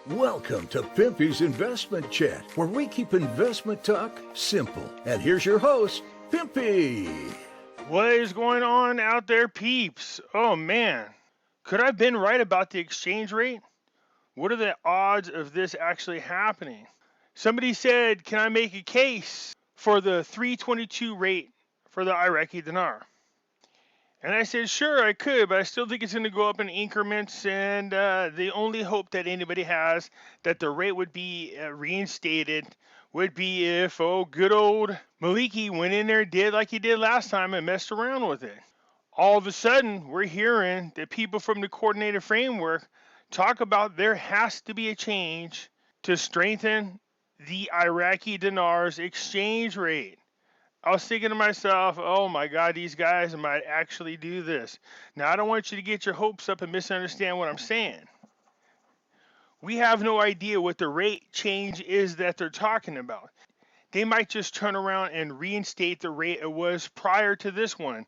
Welcome to Pimpy's Investment Chat, where we keep investment talk simple. And here's your host, Pimpy. What is going on out there, peeps? Oh man, could I have been right about the exchange rate? What are the odds of this actually happening? Somebody said, can I make a case for the 322 rate for the Iraqi Dinar? And I said, sure, I could, but I still think it's going to go up in increments. And the only hope that anybody has that the rate would be reinstated would be if, good old Maliki went in there and did like he did last time and messed around with it. All of a sudden, we're hearing that people from the coordinated framework talk about there has to be a change to strengthen the Iraqi dinar's exchange rate. I was thinking to myself, oh my God, these guys might actually do this. Now, I don't want you to get your hopes up and misunderstand what I'm saying. We have no idea what the rate change is that they're talking about. They might just turn around and reinstate the rate it was prior to this one,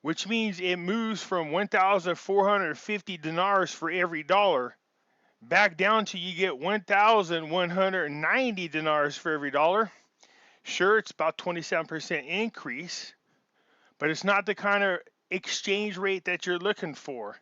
which means it moves from 1,450 dinars for every dollar back down to you get 1,190 dinars for every dollar. Sure, it's about 27% increase, but it's not the kind of exchange rate that you're looking for.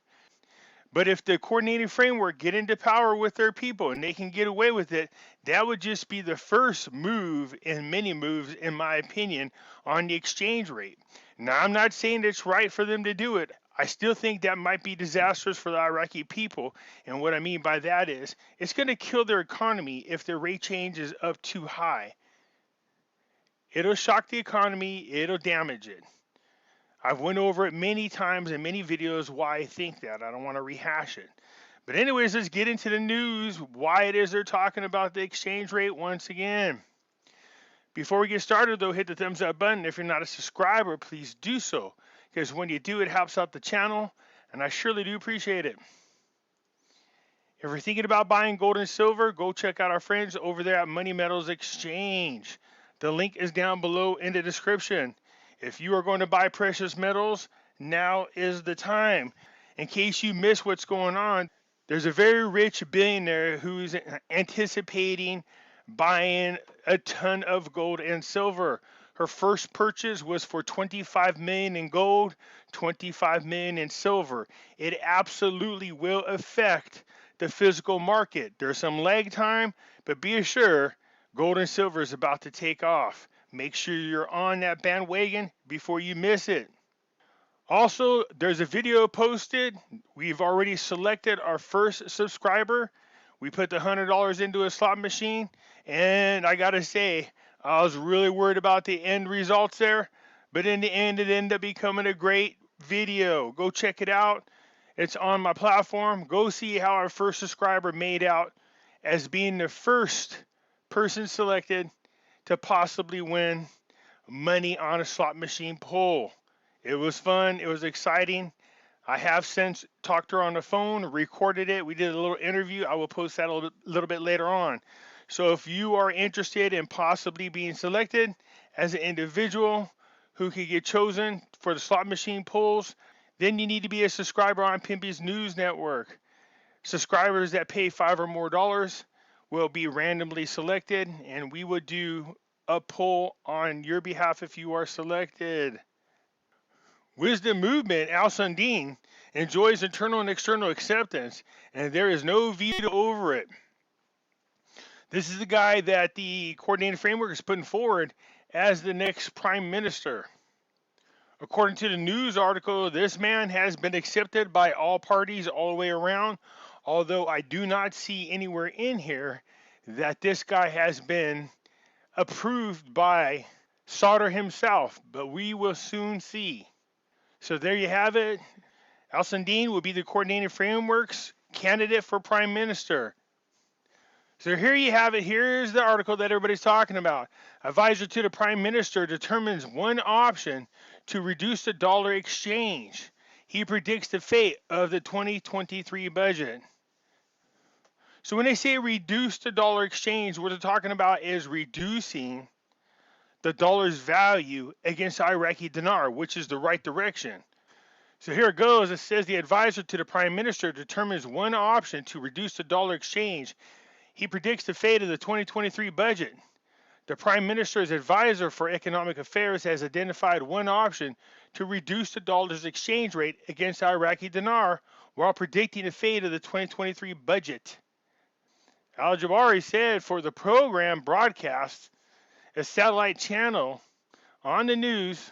But if the coordinated framework get into power with their people and they can get away with it, that would just be the first move in many moves, in my opinion, on the exchange rate. Now, I'm not saying it's right for them to do it. I still think that might be disastrous for the Iraqi people. And what I mean by that is it's going to kill their economy if the rate change is up too high. It'll shock the economy. It'll damage it. I've went over it many times in many videos why I think that. I don't want to rehash it. But anyways, let's get into the news, why it is they're talking about the exchange rate once again. Before we get started, though, hit the thumbs up button. If you're not a subscriber, please do so, because when you do, it helps out the channel, and I surely do appreciate it. If you're thinking about buying gold and silver, go check out our friends over there at Money Metals Exchange. The link is down below in the description. If you are going to buy precious metals, now is the time. In case you miss what's going on, there's a very rich billionaire who's anticipating buying a ton of gold and silver. Her first purchase was for $25 million in gold, $25 million in silver. It absolutely will affect the physical market. There's some lag time, but be assured, gold and silver is about to take off. Make sure you're on that bandwagon before you miss it. Also, there's a video posted. We've already selected our first subscriber. We put the $100 into a slot machine, and I gotta say, I was really worried about the end results there, but in the end, it ended up becoming a great video. Go check it out. It's on my platform. Go see how our first subscriber made out as being the first person selected to possibly win money on a slot machine pull. It was fun. It was exciting. I have since talked to her on the phone, recorded it. We did a little interview. I will post that a little bit later on. So if you are interested in possibly being selected as an individual who could get chosen for the slot machine pulls, then you need to be a subscriber on Pimpy's News Network. Subscribers that pay $5 or more will be randomly selected, and we will do a poll on your behalf if you are selected. Wisdom Movement, Al Sundin, enjoys internal and external acceptance, and there is no veto over it. This is the guy that the coordinated framework is putting forward as the next prime minister. According to the news article, this man has been accepted by all parties all the way around, although I do not see anywhere in here that this guy has been approved by Sauter himself, but we will soon see. So there you have it. Al Sundin will be the coordinated framework's candidate for prime minister. So here you have it. Here's the article that everybody's talking about. Advisor to the prime minister determines one option to reduce the dollar exchange. He predicts the fate of the 2023 budget. So when they say reduce the dollar exchange, what they're talking about is reducing the dollar's value against the Iraqi dinar, which is the right direction. So here it goes. It says the advisor to the prime minister determines one option to reduce the dollar exchange. He predicts the fate of the 2023 budget. The Prime Minister's advisor for economic affairs has identified one option to reduce the dollar's exchange rate against the Iraqi dinar while predicting the fate of the 2023 budget. Al Jabari said for the program broadcast, a satellite channel on the news,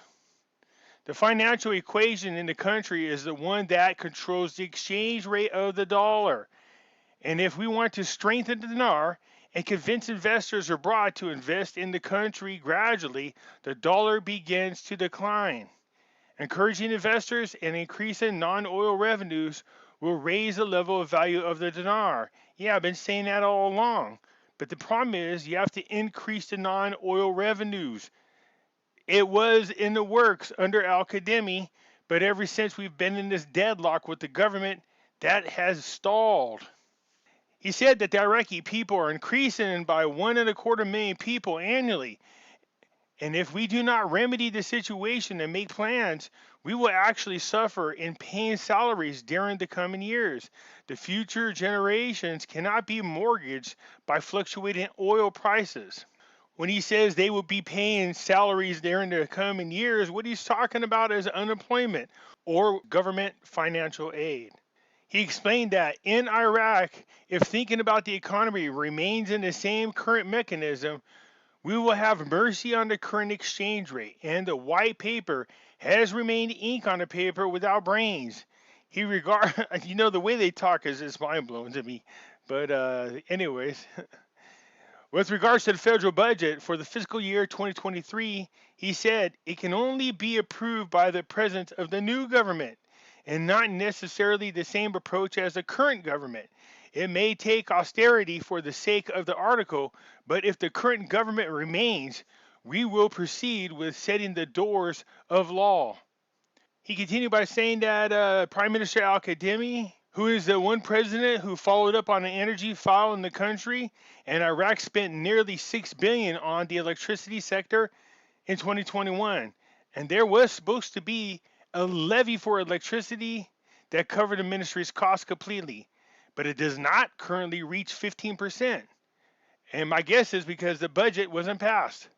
the financial equation in the country is the one that controls the exchange rate of the dollar. And if we want to strengthen the dinar and convince investors abroad to invest in the country gradually, the dollar begins to decline. Encouraging investors and increasing non-oil revenues will raise the level of value of the dinar. Yeah, I've been saying that all along. But the problem is you have to increase the non-oil revenues. It was in the works under Al-Qademi, but ever since we've been in this deadlock with the government, that has stalled. He said that the Iraqi people are increasing by 1.25 million people annually. And if we do not remedy the situation and make plans, we will actually suffer in paying salaries during the coming years. The future generations cannot be mortgaged by fluctuating oil prices. When he says they will be paying salaries during the coming years, what he's talking about is unemployment or government financial aid. He explained that in Iraq, if thinking about the economy remains in the same current mechanism, we will have mercy on the current exchange rate, and the white paper has remained ink on the paper without brains. He the way they talk is mind blowing to me. But anyways, with regards to the federal budget for the fiscal year 2023, he said it can only be approved by the president of the new government, and not necessarily the same approach as the current government. It may take austerity for the sake of the article, but if the current government remains, we will proceed with setting the doors of law. He continued by saying that Prime Minister Al-Qademi, who is the one president who followed up on an energy file in the country, and Iraq spent nearly $6 billion on the electricity sector in 2021, and there was supposed to be a levy for electricity that covered the ministry's costs completely, but it does not currently reach 15%. And my guess is because the budget wasn't passed.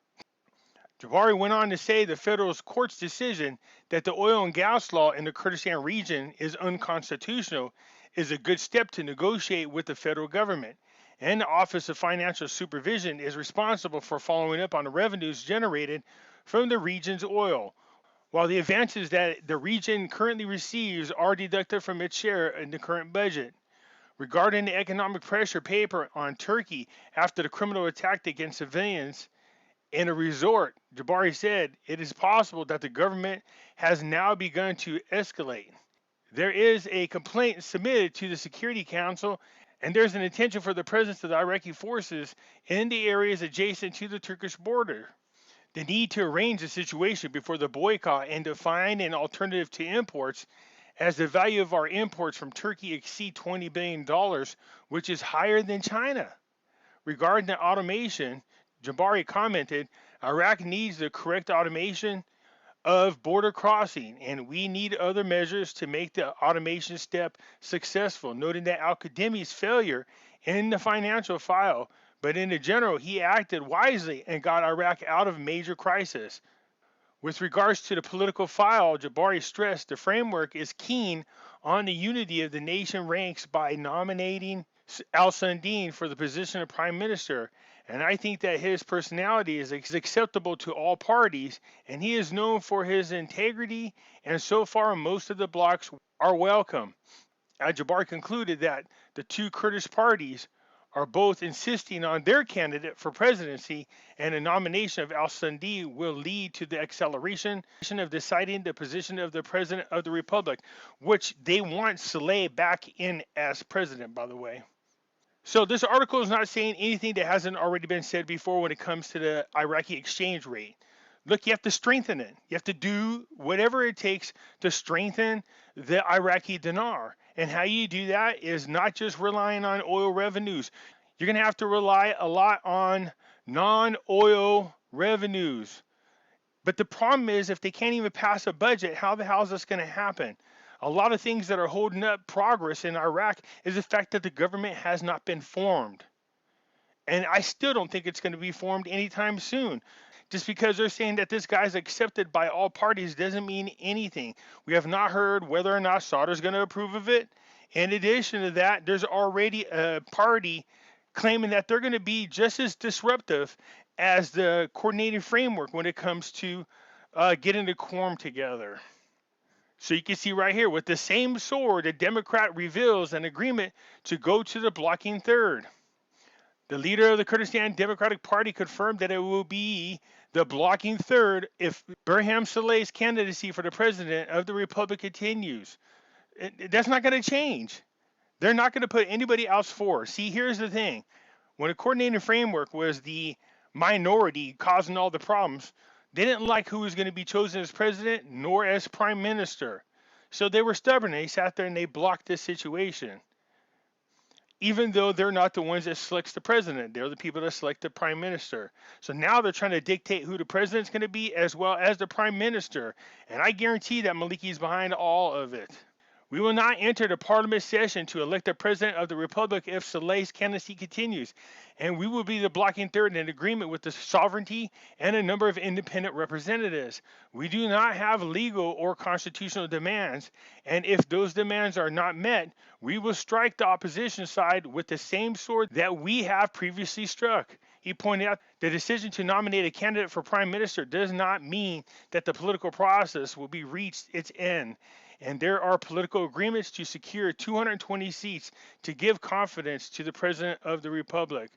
Jabari went on to say the federal court's decision that the oil and gas law in the Kurdistan region is unconstitutional is a good step to negotiate with the federal government. And the Office of Financial Supervision is responsible for following up on the revenues generated from the region's oil, while the advances that the region currently receives are deducted from its share in the current budget. Regarding the economic pressure paper on Turkey after the criminal attack against civilians in a resort, Jabari said it is possible that the government has now begun to escalate. There is a complaint submitted to the Security Council, and there's an intention for the presence of the Iraqi forces in the areas adjacent to the Turkish border. The need to arrange the situation before the boycott and to find an alternative to imports, as the value of our imports from Turkey exceed $20 billion, which is higher than China. Regarding the automation, Jabari commented, Iraq needs the correct automation of border crossing, and we need other measures to make the automation step successful, noting that Al-Qademi's failure in the financial file, but in the general, he acted wisely and got Iraq out of major crisis. With regards to the political file, Jabari stressed the framework is keen on the unity of the nation ranks by nominating al-Sundin for the position of prime minister, and I think that his personality is acceptable to all parties, and he is known for his integrity, and so far most of the blocs are welcome. Al-Jabari concluded that the two Kurdish parties are both insisting on their candidate for presidency, and a nomination of al-Sundi will lead to the acceleration of deciding the position of the president of the republic, which they want Saleh back in as president, by the way. So this article is not saying anything that hasn't already been said before when it comes to the Iraqi exchange rate. Look, you have to strengthen it. You have to do whatever it takes to strengthen the Iraqi dinar. And how you do that is not just relying on oil revenues. You're going to have to rely a lot on non-oil revenues. But the problem is, if they can't even pass a budget, how the hell is this going to happen? A lot of things that are holding up progress in Iraq is the fact that the government has not been formed. And I still don't think it's going to be formed anytime soon. Just because they're saying that this guy's accepted by all parties doesn't mean anything. We have not heard whether or not Sauter's going to approve of it. In addition to that, there's already a party claiming that they're going to be just as disruptive as the coordinating framework when it comes to getting the quorum together. So you can see right here, with the same sword, the Democrat reveals an agreement to go to the blocking third. The leader of the Kurdistan Democratic Party confirmed that it will be the blocking third if Burham Saleh's candidacy for the president of the republic continues. That's not going to change. They're not going to put anybody else forward. See, here's the thing. When a coordinating framework was the minority causing all the problems, they didn't like who was going to be chosen as president nor as prime minister. So they were stubborn. They sat there and they blocked this situation. Even though they're not the ones that selects the president, they're the people that select the prime minister. So now they're trying to dictate who the president's going to be as well as the prime minister. And I guarantee that Maliki is behind all of it. We will not enter the parliament session to elect the president of the republic if Saleh's candidacy continues, and we will be the blocking third in agreement with the sovereignty and a number of independent representatives. We do not have legal or constitutional demands, and if those demands are not met, we will strike the opposition side with the same sword that we have previously struck. He pointed out the decision to nominate a candidate for prime minister does not mean that the political process will be reached its end. And there are political agreements to secure 220 seats to give confidence to the President of the Republic.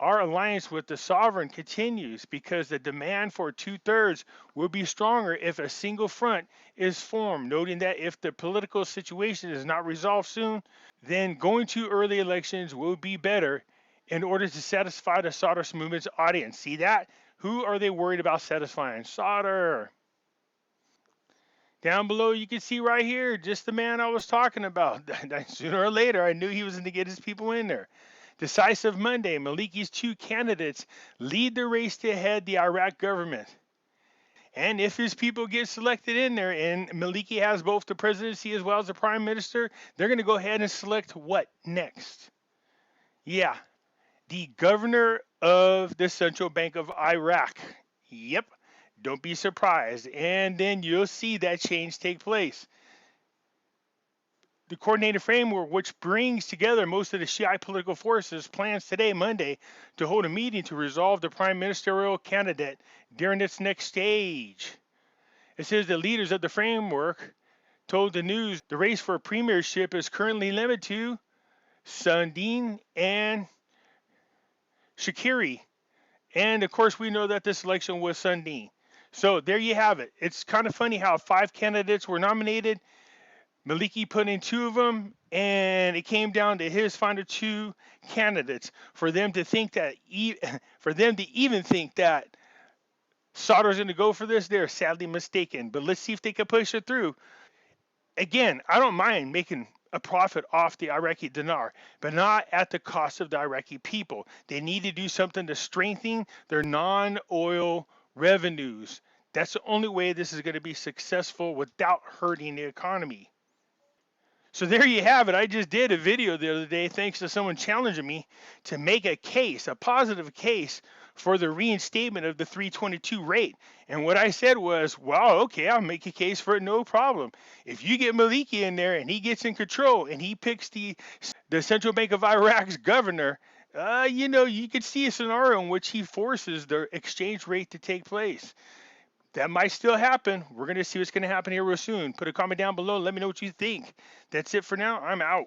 Our alliance with the sovereign continues because the demand for 2/3 will be stronger if a single front is formed, noting that if the political situation is not resolved soon, then going to early elections will be better in order to satisfy the Sauter movement's audience. See that? Who are they worried about satisfying? Sauter. Down below, you can see right here, just the man I was talking about. Sooner or later, I knew he was going to get his people in there. Decisive Monday, Maliki's two candidates lead the race to head the Iraq government. And if his people get selected in there, and Maliki has both the presidency as well as the prime minister, they're going to go ahead and select what next? Yeah, the governor of the Central Bank of Iraq. Yep. Don't be surprised. And then you'll see that change take place. The coordinated framework, which brings together most of the Shiite political forces, plans today, Monday, to hold a meeting to resolve the prime ministerial candidate during its next stage. It says the leaders of the framework told the news the race for premiership is currently limited to Sundin and Shakiri. And of course, we know that this election was Sundin. So there you have it. It's kind of funny how 5 candidates were nominated. Maliki put in 2 of them, and it came down to his final 2 candidates. For them to think that, for them to even think that Sauter's going to go for this, they're sadly mistaken. But let's see if they can push it through. Again, I don't mind making a profit off the Iraqi dinar, but not at the cost of the Iraqi people. They need to do something to strengthen their non-oil revenues. That's the only way this is going to be successful without hurting the economy. So there you have it. I just did a video the other day thanks to someone challenging me to make a case, a positive case for the reinstatement of the 322 rate. And what I said was, well, okay, I'll make a case for it, no problem. If you get Maliki in there and he gets in control and he picks the Central Bank of Iraq's governor, you could see a scenario in which he forces the exchange rate to take place. That might still happen. We're going to see what's going to happen here real soon. Put a comment down below. Let me know what you think. That's it for now. I'm out.